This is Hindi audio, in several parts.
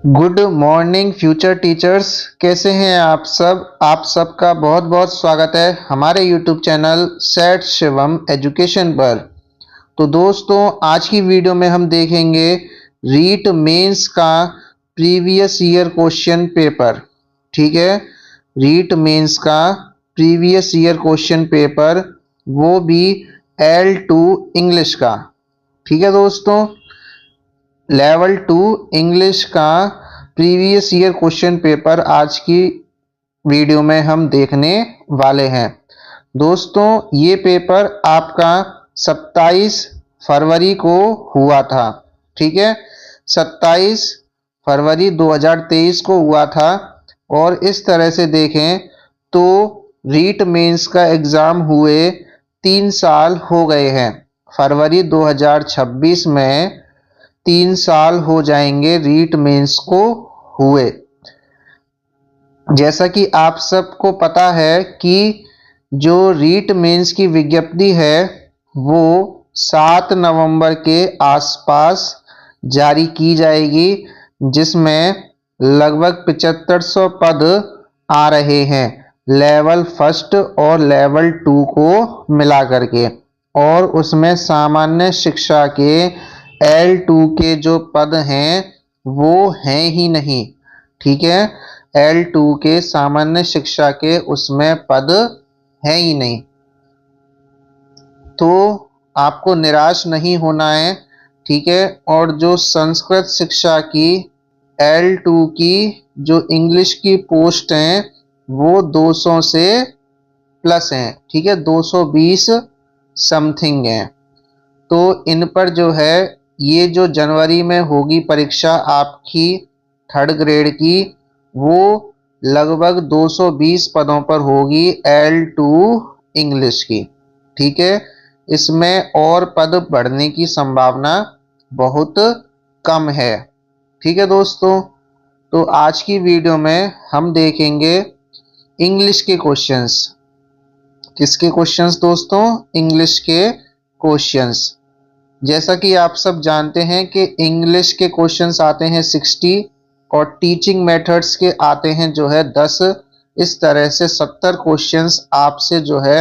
Good morning future teachers. कैसे हैं आप सबका बहुत बहुत स्वागत है हमारे यूट्यूब चैनल सेठ शिवम एजुकेशन पर। तो दोस्तों, आज की वीडियो में हम देखेंगे रीट मेंस का प्रीवियस ईयर क्वेश्चन पेपर। ठीक है, रीट मेंस का प्रीवियस ईयर क्वेश्चन पेपर, वो भी L2 इंग्लिश का। ठीक है दोस्तों, लेवल 2 इंग्लिश का प्रीवियस ईयर क्वेश्चन पेपर आज की वीडियो में हम देखने वाले हैं। दोस्तों, ये पेपर आपका 27 फरवरी को हुआ था। ठीक है, 27 फरवरी 2023 को हुआ था। और इस तरह से देखें तो रीट मेंस का एग्ज़ाम हुए 3 साल हो गए हैं। फरवरी 2026 में 3 साल हो जाएंगे रीट मेंस को हुए। जैसा कि आप सबको पता है कि जो रीट मेंस की विज्ञप्ति है वो 7 नवंबर के आसपास जारी की जाएगी, जिसमें लगभग 7500 पद आ रहे हैं लेवल फर्स्ट और लेवल 2 को मिला करके। और उसमें सामान्य शिक्षा के L2 के जो पद हैं वो हैं ही नहीं। ठीक है, L2 के सामान्य शिक्षा के उसमें पद हैं ही नहीं। तो आपको निराश नहीं होना है। ठीक है, और जो संस्कृत शिक्षा की L2 की जो इंग्लिश की पोस्ट हैं वो 200 से प्लस हैं। ठीक है, 220 समथिंग हैं। तो इन पर जो है ये जो जनवरी में होगी परीक्षा आपकी 3rd ग्रेड की, वो लगभग 220 पदों पर होगी L2 इंग्लिश की। ठीक है, इसमें और पद बढ़ने की संभावना बहुत कम है। ठीक है दोस्तों, तो आज की वीडियो में हम देखेंगे इंग्लिश के क्वेश्चंस। किसके क्वेश्चंस दोस्तों? इंग्लिश के क्वेश्चंस। जैसा कि आप सब जानते हैं कि इंग्लिश के क्वेश्चंस आते हैं 60 और टीचिंग मेथड्स के आते हैं जो है 10। इस तरह से 70 क्वेश्चंस आपसे जो है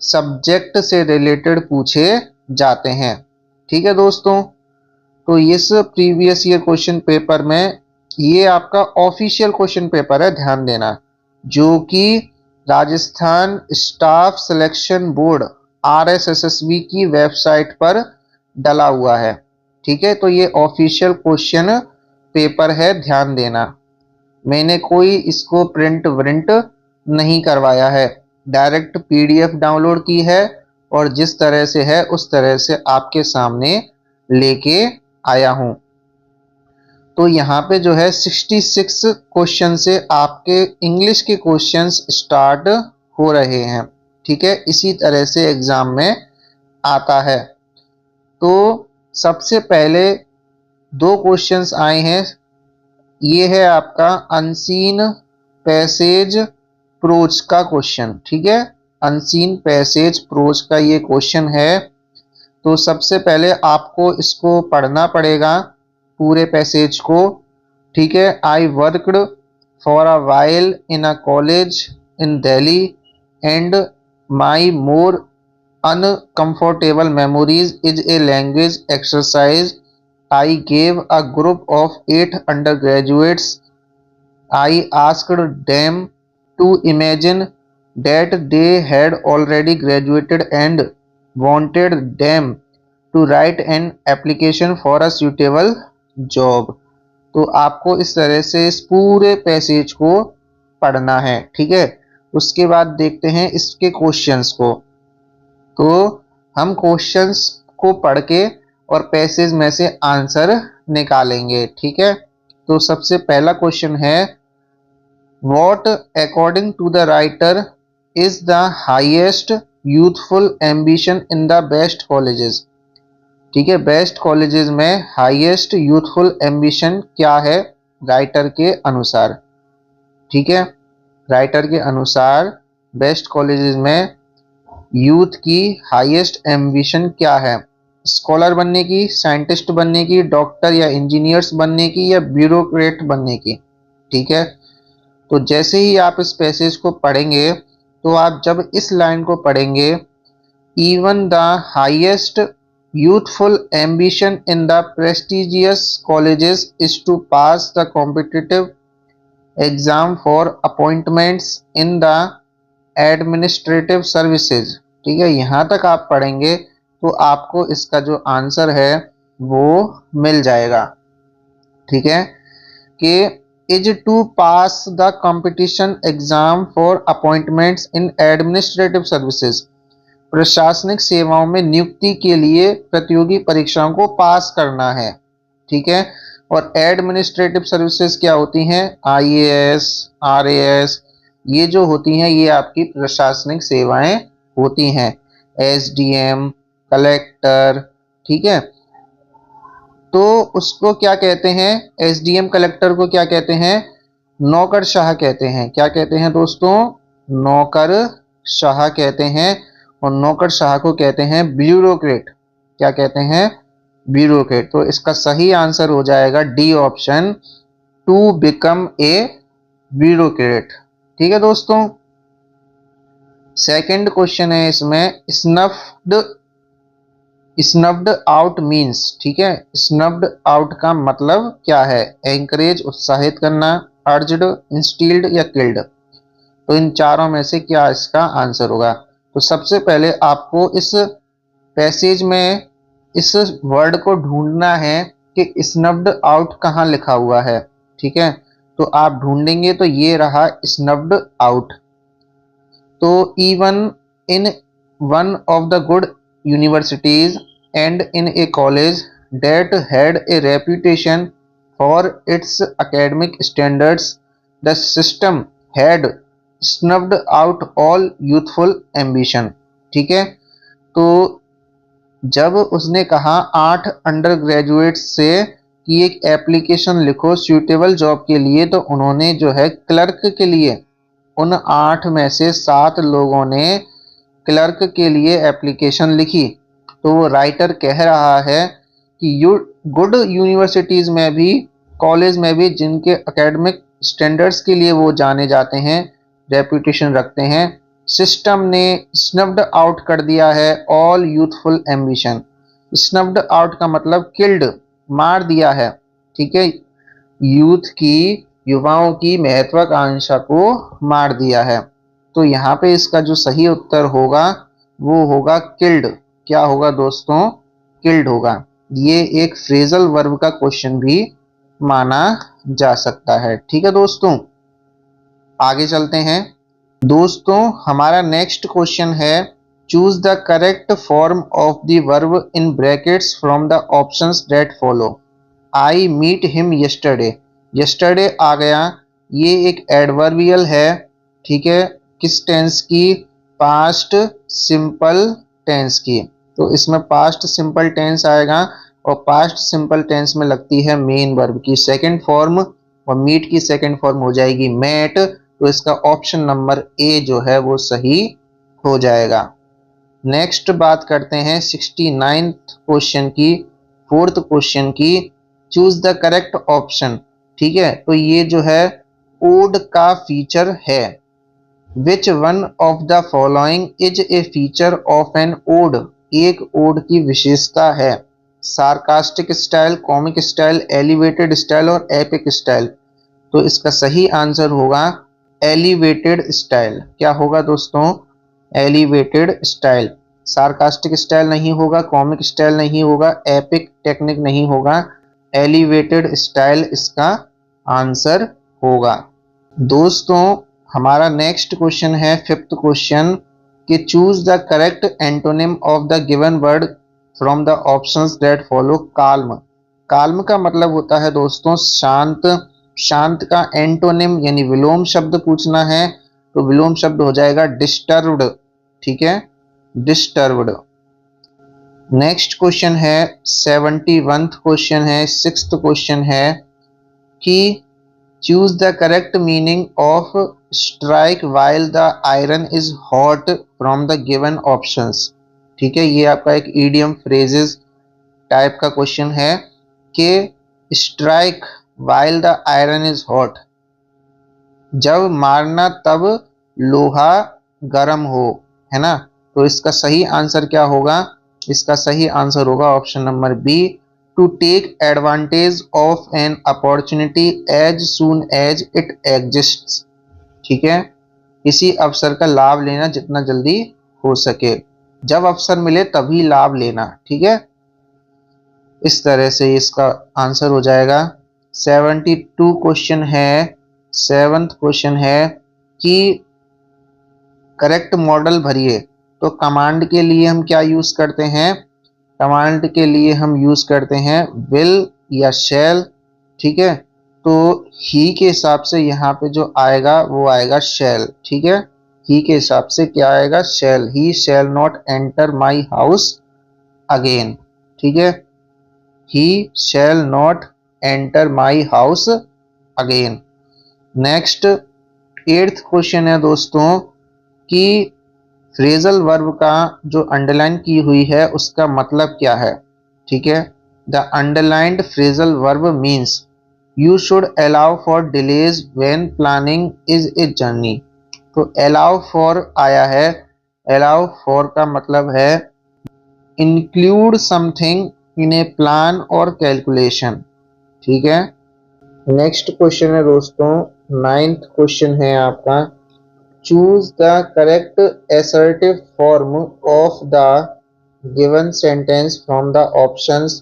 सब्जेक्ट से रिलेटेड पूछे जाते हैं। ठीक है दोस्तों, तो इस प्रीवियस ईयर क्वेश्चन पेपर में ये आपका ऑफिशियल क्वेश्चन पेपर है, ध्यान देना, जो कि Rajasthan staff selection board RSSB की वेबसाइट पर डला हुआ है। ठीक है, तो ये ऑफिशियल क्वेश्चन पेपर है, ध्यान देना। मैंने कोई इसको प्रिंट व्रिंट नहीं करवाया है, डायरेक्ट PDF डाउनलोड की है और जिस तरह से है उस तरह से आपके सामने लेके आया हूं। तो यहाँ पे जो है 66 क्वेश्चन से आपके इंग्लिश के क्वेश्चंस स्टार्ट हो रहे हैं। ठीक है, इसी तरह से एग्जाम में आता है। तो सबसे पहले 2 क्वेश्चंस आए हैं। ये है आपका अनसीन पैसेज प्रोज का क्वेश्चन। ठीक है, अनसीन पैसेज प्रोज का ये क्वेश्चन है। तो सबसे पहले आपको इसको पढ़ना पड़ेगा, पूरे पैसेज को। ठीक है, I worked for a while in a college in Delhi and my more uncomfortable memories is a language exercise. I gave a group of 8 undergraduates. I asked them to imagine that they had already graduated and wanted them to write an application for a suitable job. तो आपको इस तरह से इस पूरे पैसेज को पढ़ना है। ठीक है, उसके बाद देखते हैं इसके क्वेश्चंस को। तो हम क्वेश्चंस को पढ़ के और पैसेज में से आंसर निकालेंगे। ठीक है, तो सबसे पहला क्वेश्चन है, what according to the writer is the highest youthful ambition in the best colleges. ठीक है, बेस्ट कॉलेजेस में हाईएस्ट यूथफुल एम्बिशन क्या है राइटर के अनुसार। ठीक है, राइटर के अनुसार बेस्ट कॉलेजेस में यूथ की हाईएस्ट एम्बिशन क्या है? स्कॉलर बनने की, साइंटिस्ट बनने की, डॉक्टर या इंजीनियर्स बनने की, या ब्यूरोक्रेट बनने की। ठीक है, तो जैसे ही आप इस पैसेज को पढ़ेंगे तो आप जब इस लाइन को पढ़ेंगे, even the highest youthful ambition in the prestigious colleges is to pass the competitive exam for appointments in the administrative services। ठीक है, यहाँ तक आप पढ़ेंगे तो आपको इसका जो आंसर है वो मिल जाएगा। ठीक है, कि is to pass the competition exam for appointments in administrative services, प्रशासनिक सेवाओं में नियुक्ति के लिए प्रतियोगी परीक्षाओं को पास करना है। ठीक है, और एडमिनिस्ट्रेटिव सर्विसेज क्या होती हैं? आईएएस, आरएएस, ये जो होती हैं ये आपकी प्रशासनिक सेवाएं होती हैं। SDM, collector. ठीक है, तो उसको क्या कहते हैं? एसडीएम कलेक्टर को क्या कहते हैं? नौकरशाह कहते हैं। क्या कहते हैं दोस्तों? नौकरशाह कहते हैं। और नौकरशाह को कहते हैं ब्यूरोक्रेट। क्या कहते हैं? ब्यूरोक्रेट। तो इसका सही आंसर हो जाएगा D option, to become a bureaucrat. ठीक है दोस्तों, सेकंड क्वेश्चन है इसमें, स्नफ्ड आउट मीन्स। ठीक है, स्नफ्ड आउट का मतलब क्या है? एंकरेज, उत्साहित करना, अर्ज्ड, इंस्टील्ड या किल्ड। तो इन चारों में से क्या इसका आंसर होगा? तो सबसे पहले आपको इस पैसेज में इस वर्ड को ढूंढना है कि स्नफ्ड आउट कहाँ लिखा हुआ है। ठीक है, तो आप ढूंढेंगे तो ये रहा स्नफ्ड आउट। तो even in one of the good universities and in a college that had a reputation for its academic standards, the system had snuffed out all youthful ambition। ठीक है, तो जब उसने कहा 8 अंडर ग्रेजुएट से कि एक एप्लीकेशन लिखो सूटेबल जॉब के लिए, तो उन्होंने जो है क्लर्क के लिए उन 8 में से 7 लोगों ने क्लर्क के लिए एप्लीकेशन लिखी। तो वो राइटर कह रहा है कि गुड यूनिवर्सिटीज़ में भी, कॉलेज में भी, जिनके एकेडमिक स्टैंडर्ड्स के लिए वो जाने जाते हैं, रेपुटेशन रखते हैं, सिस्टम ने स्नफ्ड आउट कर दिया है ऑल यूथफुल एम्बिशन। स्नफ्ड आउट का मतलब किल्ड, मार दिया है। ठीक है, यूथ की, युवाओं की महत्वाकांक्षा को मार दिया है। तो यहाँ पे इसका जो सही उत्तर होगा वो होगा किल्ड। क्या होगा दोस्तों? किल्ड होगा। ये एक फ्रेजल वर्ब का क्वेश्चन भी माना जा सकता है। ठीक है दोस्तों, आगे चलते हैं। दोस्तों हमारा नेक्स्ट क्वेश्चन है, choose the correct form of the verb in brackets from the options that follow. I meet him yesterday. Yesterday आ गया, ये एक एडवर्बियल है। ठीक है, किस टेंस की? पास्ट सिंपल टेंस की। तो इसमें पास्ट सिंपल टेंस आएगा और पास्ट सिंपल टेंस में लगती है मेन वर्ब की सेकंड फॉर्म, और मीट की सेकंड फॉर्म हो जाएगी मेट। तो इसका ऑप्शन नंबर ए जो है वो सही हो जाएगा। नेक्स्ट बात करते हैं 69th क्वेश्चन की, फोर्थ क्वेश्चन की, चूज द करेक्ट ऑप्शन। ठीक है, तो ये जो है ओड का फीचर है। Which one of the following is a feature of an ode. एक ओड की विशेषता है। Sarcastic style, comic style, elevated style और एपिक स्टाइल। तो इसका सही आंसर होगा एलिवेटेड स्टाइल। क्या होगा दोस्तों? Elevated style. सार्कास्टिक स्टाइल नहीं होगा, कॉमिक स्टाइल नहीं होगा, एपिक टेक्निक नहीं होगा, एलिवेटेड स्टाइल इसका आंसर होगा। दोस्तों हमारा नेक्स्ट क्वेश्चन है फिफ्थ क्वेश्चन, कि choose the correct antonym of the given word from the options that follow. Calm. Calm का मतलब होता है दोस्तों शांत। शांत का एंटोनिम यानी विलोम शब्द पूछना है तो विलोम शब्द हो जाएगा डिस्टर्ब्ड। ठीक है, डिस्टर्ब्ड। नेक्स्ट क्वेश्चन है 71th क्वेश्चन है, सिक्स्थ क्वेश्चन है कि choose the correct meaning of strike while the iron is hot from the given options. ठीक है, ये आपका एक ईडियम फ्रेजेस टाइप का क्वेश्चन है कि strike while the iron is hot, जब मारना तब लोहा गर्म हो, है ना। तो इसका सही आंसर क्या होगा? इसका सही आंसर होगा option number B, to take advantage of an opportunity as soon as it exists. ठीक है, किसी अवसर का लाभ लेना जितना जल्दी हो सके, जब अवसर मिले तभी लाभ लेना। ठीक है, इस तरह से इसका आंसर हो जाएगा। 72 क्वेश्चन है, 7th क्वेश्चन है कि करेक्ट मॉडल भरिए। तो कमांड के लिए हम क्या यूज करते हैं? कमांड के लिए हम यूज करते हैं विल या शैल। ठीक है, तो ही के हिसाब से यहाँ पे जो आएगा वो आएगा शैल। ठीक है, ही के हिसाब से क्या आएगा? Shall. He shall not enter my house again. ठीक है, he shall not enter my house again. Next 8th question है दोस्तों कि फ्रेजल वर्ब का जो अंडरलाइन की हुई है उसका मतलब क्या है। ठीक है, the underlined phrasal verb means you should allow for delays when planning is a journey. तो अलाउ फॉर आया है, अलाउ फॉर का मतलब है include something in A plan और कैलकुलेशन। ठीक है, नेक्स्ट क्वेश्चन है दोस्तों 9th क्वेश्चन है आपका, choose the correct assertive form of the given sentence from the options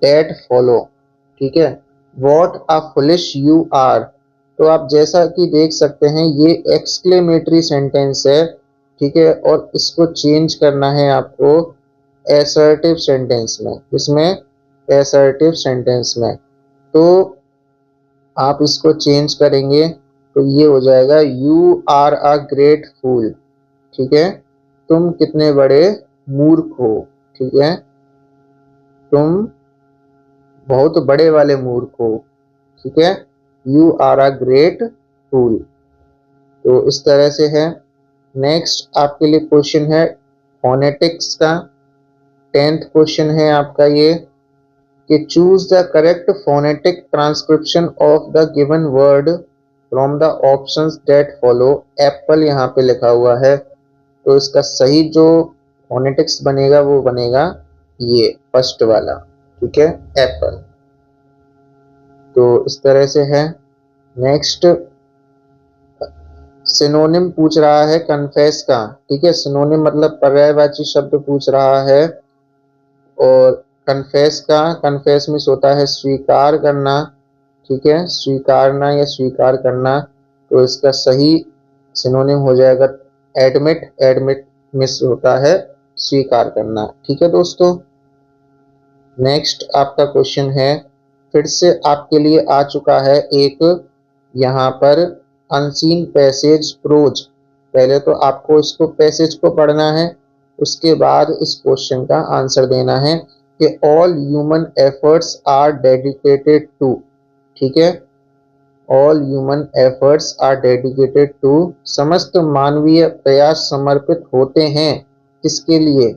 that follow। ठीक है, what a foolish you are। तो आप जैसा कि देख सकते हैं ये एक्सक्लेमेटरी सेंटेंस है। ठीक है, और इसको चेंज करना है आपको एसर्टिव सेंटेंस में। इसमें एसर्टिव सेंटेंस में तो आप इसको चेंज करेंगे तो ये हो जाएगा यू आर अ ग्रेट फूल। ठीक है, तुम कितने बड़े मूर्ख हो। ठीक है, तुम बहुत बड़े वाले मूर्ख हो। ठीक है, यू आर अ ग्रेट फूल। तो इस तरह से है। नेक्स्ट आपके लिए क्वेश्चन है फोनेटिक्स का। 10th क्वेश्चन है आपका ये कि choose the correct phonetic transcription of the given word from the options that follow. Apple यहाँ पे लिखा हुआ है, तो इसका सही जो फोनेटिक्स बनेगा वो बनेगा ये फर्स्ट वाला। ठीक है, एप्पल। तो इस तरह से है। नेक्स्ट सिनोनिम पूछ रहा है कन्फेस का। ठीक है, सिनोनिम मतलब पर्यायवाची शब्द पूछ रहा है। और कन्फेस का, कन्फेस मीन्स होता है स्वीकार करना। ठीक है, स्वीकारना या स्वीकार करना। तो इसका सही सिनोनिम हो जाएगा एडमिट। एडमिट मीन्स होता है स्वीकार करना। ठीक है दोस्तों, नेक्स्ट आपका क्वेश्चन है फिर से आपके लिए आ चुका है एक यहाँ पर अनसीन पैसेज प्रोज। पहले तो आपको इसको पैसेज को पढ़ना है, उसके बाद इस क्वेश्चन का आंसर देना है कि all human efforts are dedicated to. ठीक है, all human efforts are dedicated to, समस्त मानवीय प्रयास समर्पित होते हैं किसके लिए।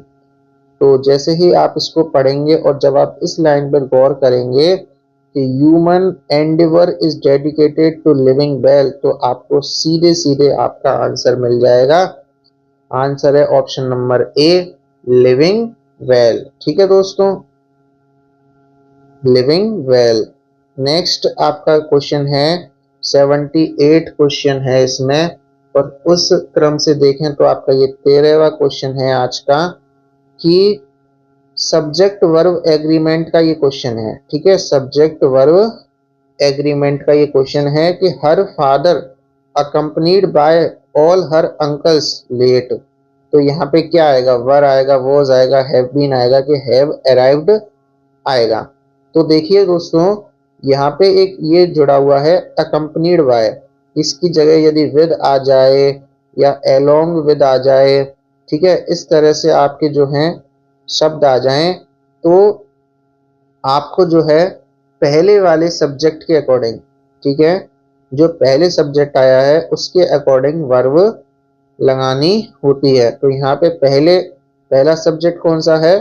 तो जैसे ही आप इसको पढ़ेंगे और जब आप इस लाइन पर गौर करेंगे कि human endeavour is dedicated to living well, तो आपको सीधे सीधे आपका आंसर मिल जाएगा। आंसर है option number A, living well. ठीक है दोस्तों, लिविंग वेल। नेक्स्ट आपका क्वेश्चन है 78 क्वेश्चन है इसमें, और उस क्रम से देखें तो आपका ये 13वां क्वेश्चन है आज का कि सब्जेक्ट वर्ब एग्रीमेंट का ये क्वेश्चन है। ठीक है, सब्जेक्ट वर्ब एग्रीमेंट का ये क्वेश्चन है कि her father accompanied by all her uncles late. तो यहाँ पे क्या आएगा? वर आएगा, वॉज आएगा, हैव बीन आएगा कि हैव अराइव्ड आएगा। तो देखिए दोस्तों यहाँ पे एक ये जुड़ा हुआ है अकम्पनीड बाय, इसकी जगह यदि विद आ जाए या एलोंग विद आ जाए, ठीक है, इस तरह से आपके जो हैं शब्द आ जाएं तो आपको जो है पहले वाले सब्जेक्ट के अकॉर्डिंग, ठीक है, जो पहले सब्जेक्ट आया है उसके अकॉर्डिंग वर्ब लगानी होती है। तो यहाँ पे पहला सब्जेक्ट कौन सा है?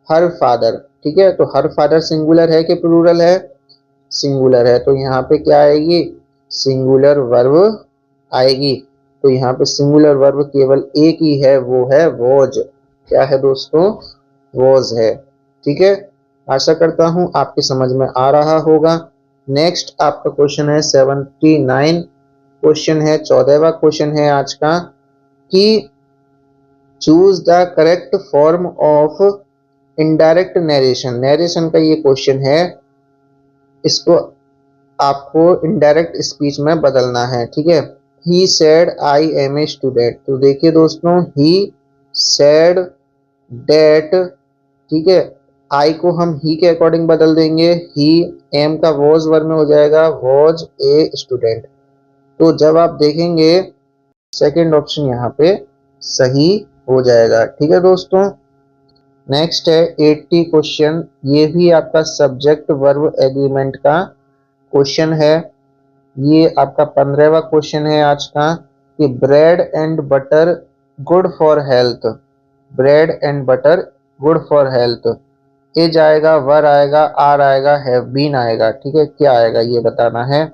Her father. ठीक है। तो हर फादर सिंगुलर है कि प्लूरल है? सिंगुलर है, तो यहाँ पे क्या आएगी? सिंगुलर वर्ब आएगी। तो यहाँ पे सिंगुलर वर्ब केवल एक ही है, वो है वॉज। क्या है दोस्तों? वॉज है। ठीक है, आशा करता हूं आपकी समझ में आ रहा होगा। नेक्स्ट आपका क्वेश्चन है 79 क्वेश्चन है, 14वां क्वेश्चन है आज का, कि choose the correct form of indirect narration. Narration का ये क्वेश्चन है, इसको आपको इनडायरेक्ट स्पीच में बदलना है। ठीक है, he said I am a student. तो देखिए दोस्तों, ही सेड डेट, ठीक है, आई को हम ही के अकॉर्डिंग बदल देंगे। ही, एम का वॉज वर्ब में हो जाएगा वॉज ए स्टूडेंट। तो जब आप देखेंगे सेकंड ऑप्शन यहाँ पे सही हो जाएगा। ठीक है दोस्तों, नेक्स्ट है 80 क्वेश्चन। ये भी आपका सब्जेक्ट वर्ब एग्रीमेंट का क्वेश्चन है। ये आपका 15वां क्वेश्चन है आज का, कि bread and butter good for health. Bread and butter good for health. Is आएगा, वर आएगा, आर आएगा, हैव बीन आएगा। ठीक है, क्या आएगा ये बताना है।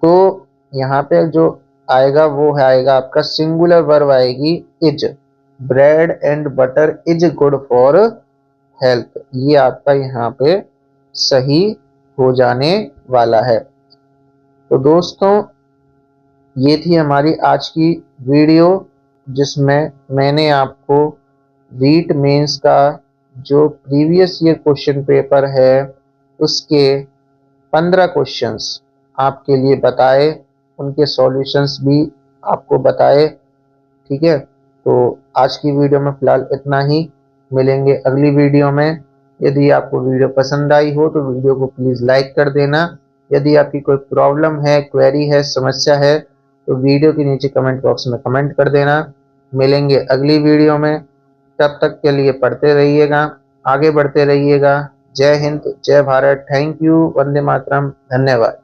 तो यहाँ पे जो आएगा वो आएगा आपका सिंगुलर वर्ब आएगी is. Bread and butter is good for health, ये आपका यहाँ पे सही हो जाने वाला है। तो दोस्तों, ये थी हमारी आज की वीडियो, जिसमें मैंने आपको रीट मेंस का जो प्रीवियस ईयर क्वेश्चन पेपर है उसके 15 क्वेश्चंस आपके लिए बताए, उनके सॉल्यूशंस भी आपको बताए। ठीक है, तो आज की वीडियो में फिलहाल इतना ही, मिलेंगे अगली वीडियो में। यदि आपको वीडियो पसंद आई हो तो वीडियो को प्लीज़ लाइक कर देना। यदि आपकी कोई प्रॉब्लम है, क्वेरी है, समस्या है, तो वीडियो के नीचे कमेंट बॉक्स में कमेंट कर देना। मिलेंगे अगली वीडियो में, तब तक के लिए पढ़ते रहिएगा, आगे बढ़ते रहिएगा। जय हिंद, जय भारत, थैंक यू, वंदे मातरम, धन्यवाद।